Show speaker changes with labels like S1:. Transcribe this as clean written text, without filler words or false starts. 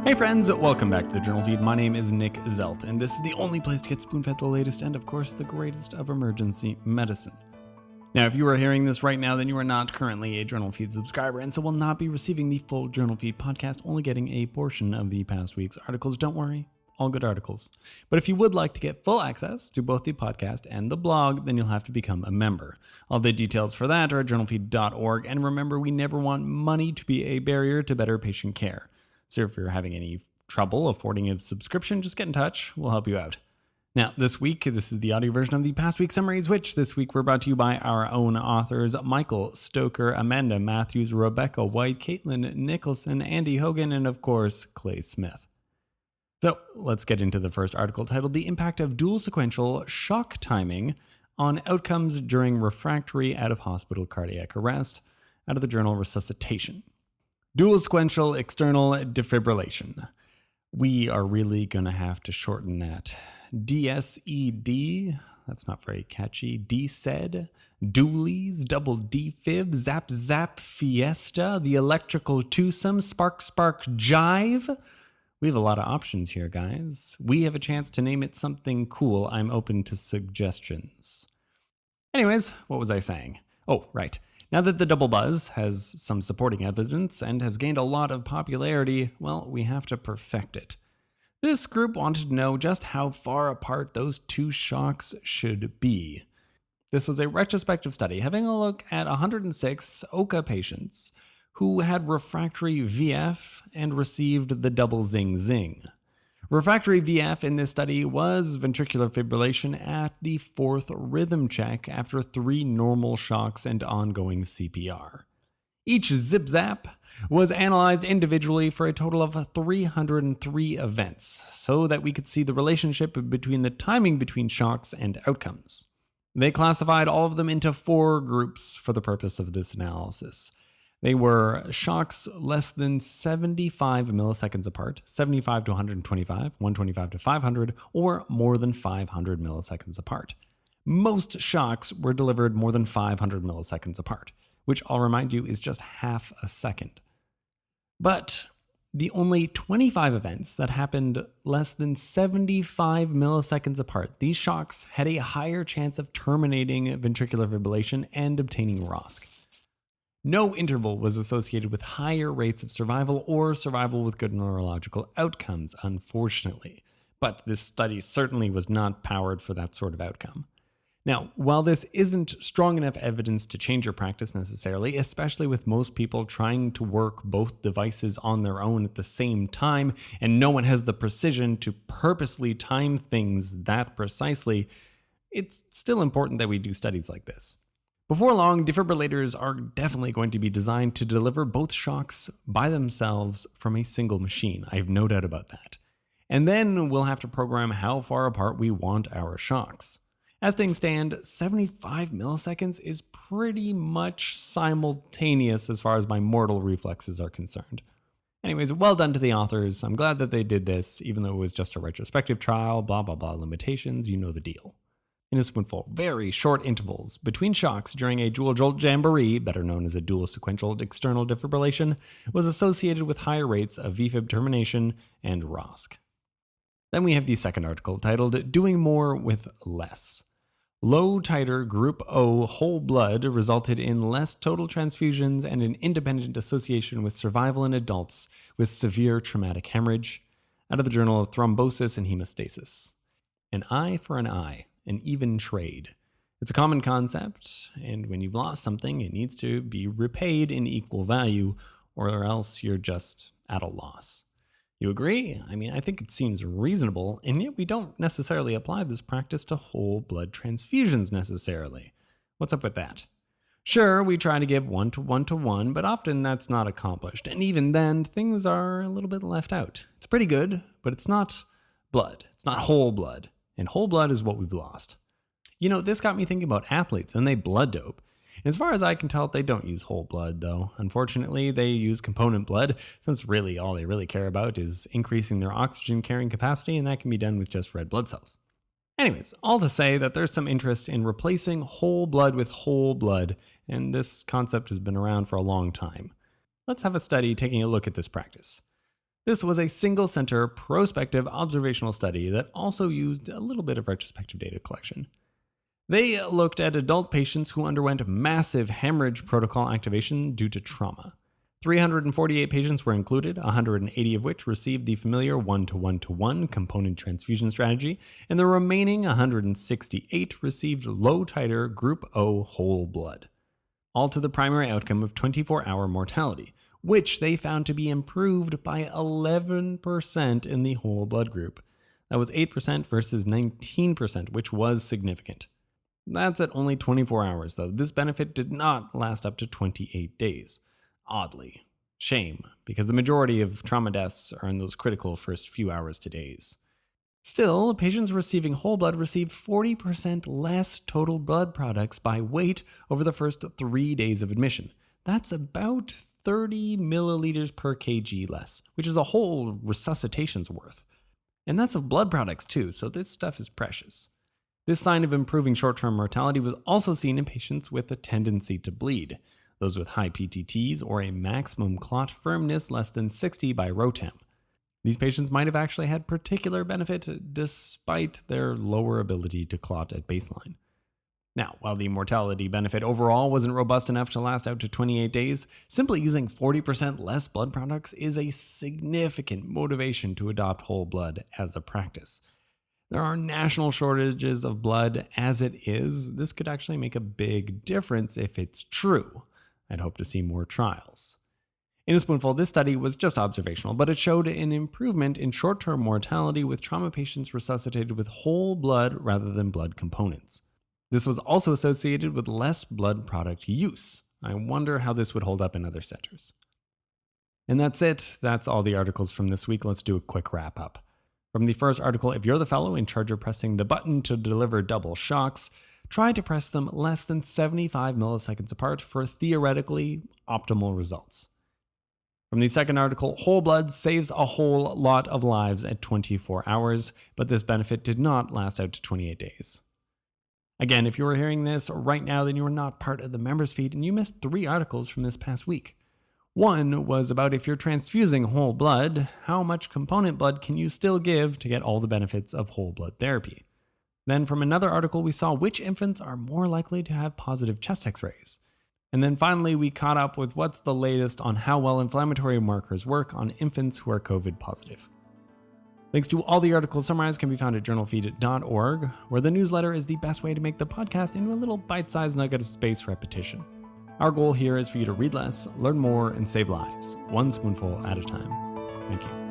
S1: Hey friends, welcome back to the Journal Feed. My name is Nick Zelt, and this is the only place to get spoon-fed the latest and, of course, the greatest of emergency medicine. Now, if you are hearing this right now, then you are not currently a Journal Feed subscriber, and so will not be receiving the full Journal Feed podcast, only getting a portion of the past week's articles. Don't worry, all good articles. But if you would like to get full access to both the podcast and the blog, then you'll have to become a member. All the details for that are at journalfeed.org, and remember, we never want money to be a barrier to better patient care. So if you're having any trouble affording a subscription, just get in touch. We'll help you out. Now, this week, this is the audio version of the past week summaries, which this week were brought to you by our own authors, Michael Stoker, Amanda Matthews, Rebecca White, Caitlin Nicholson, Andy Hogan, and of course, Clay Smith. So let's get into the first article titled The Impact of Dual Sequential Shock Timing on Outcomes During Refractory Out-of-Hospital Cardiac Arrest, out of the journal Resuscitation. Dual sequential external defibrillation. We are really going to have to shorten that. DSED, that's not very catchy. DSED, Doolies, double defib, zap zap fiesta, the electrical twosome, spark spark jive. We have a lot of options here, guys. We have a chance to name it something cool. I'm open to suggestions. Anyways, what was I saying? Oh, right. Now that the double buzz has some supporting evidence and has gained a lot of popularity, well, we have to perfect it. This group wanted to know just how far apart those two shocks should be. This was a retrospective study having a look at 106 OHCA patients who had refractory VF and received the double zing-zing. Refractory VF in this study was ventricular fibrillation at the fourth rhythm check after 3 normal shocks and ongoing CPR. Each zip-zap was analyzed individually for a total of 303 events, so that we could see the relationship between the timing between shocks and outcomes. They classified all of them into 4 groups for the purpose of this analysis. They were shocks less than 75 milliseconds apart, 75 to 125, 125 to 500, or more than 500 milliseconds apart. Most shocks were delivered more than 500 milliseconds apart, which I'll remind you is just half a second. But the only 25 events that happened less than 75 milliseconds apart, these shocks had a higher chance of terminating ventricular fibrillation and obtaining ROSC. No interval was associated with higher rates of survival or survival with good neurological outcomes, unfortunately. But this study certainly was not powered for that sort of outcome. Now, while this isn't strong enough evidence to change your practice necessarily, especially with most people trying to work both devices on their own at the same time, and no one has the precision to purposely time things that precisely, it's still important that we do studies like this. Before long, defibrillators are definitely going to be designed to deliver both shocks by themselves from a single machine. I have no doubt about that. And then we'll have to program how far apart we want our shocks. As things stand, 75 milliseconds is pretty much simultaneous as far as my mortal reflexes are concerned. Anyways, well done to the authors. I'm glad that they did this, even though it was just a retrospective trial, blah, blah, blah, limitations, you know the deal. In a spoonful, very short intervals between shocks during a dual jolt jamboree, better known as a dual sequential external defibrillation, was associated with higher rates of VFib termination and ROSC. Then we have the second article titled Doing More with Less. Low titer group O whole blood resulted in less total transfusions and an independent association with survival in adults with severe traumatic hemorrhage, out of the Journal of Thrombosis and Hemostasis. An eye for an eye. An even trade. It's a common concept, and when you've lost something, it needs to be repaid in equal value, or else you're just at a loss. You agree? I mean, I think it seems reasonable, and yet we don't necessarily apply this practice to whole blood transfusions necessarily. What's up with that? Sure, we try to give 1 to 1 to 1, but often that's not accomplished, and even then, things are a little bit left out. It's pretty good, but it's not blood. It's not whole blood. And whole blood is what we've lost. You know, this got me thinking about athletes and they blood dope. As far as I can tell, they don't use whole blood, though. Unfortunately, they use component blood, since really all they really care about is increasing their oxygen carrying capacity, and that can be done with just red blood cells. Anyways, all to say that there's some interest in replacing whole blood with whole blood, and this concept has been around for a long time. Let's have a study taking a look at this practice. This was a single-center, prospective observational study that also used a little bit of retrospective data collection. They looked at adult patients who underwent massive hemorrhage protocol activation due to trauma. 348 patients were included, 180 of which received the familiar 1-to-1-to-1 component transfusion strategy, and the remaining 168 received low-titer Group O whole blood, all to the primary outcome of 24-hour mortality, which they found to be improved by 11% in the whole blood group. That was 8% versus 19%, which was significant. That's at only 24 hours, though. This benefit did not last up to 28 days. Oddly. Shame, because the majority of trauma deaths are in those critical first few hours to days. Still, patients receiving whole blood received 40% less total blood products by weight over the first 3 days of admission. That's about 30 milliliters per kg less, which is a whole resuscitation's worth. And that's of blood products too, so this stuff is precious. This sign of improving short-term mortality was also seen in patients with a tendency to bleed, those with high PTTs or a maximum clot firmness less than 60 by ROTEM. These patients might have actually had particular benefit despite their lower ability to clot at baseline. Now, while the mortality benefit overall wasn't robust enough to last out to 28 days, simply using 40% less blood products is a significant motivation to adopt whole blood as a practice. There are national shortages of blood as it is. This could actually make a big difference if it's true. I'd hope to see more trials. In a spoonful, this study was just observational, but it showed an improvement in short-term mortality with trauma patients resuscitated with whole blood rather than blood components. This was also associated with less blood product use. I wonder how this would hold up in other centers. And that's it. That's all the articles from this week. Let's do a quick wrap up. From the first article, if you're the fellow in charge of pressing the button to deliver double shocks, try to press them less than 75 milliseconds apart for theoretically optimal results. From the second article, whole blood saves a whole lot of lives at 24 hours, but this benefit did not last out to 28 days. Again, if you are hearing this right now, then you are not part of the members feed and you missed 3 articles from this past week. One was about if you're transfusing whole blood, how much component blood can you still give to get all the benefits of whole blood therapy? Then from another article, we saw which infants are more likely to have positive chest x-rays. And then finally, we caught up with what's the latest on how well inflammatory markers work on infants who are COVID positive. Links to all the articles summarized can be found at JournalFeed.org, where the newsletter is the best way to make the podcast into a little bite-sized nugget of space repetition. Our goal here is for you to read less, learn more, and save lives, one spoonful at a time. Thank you.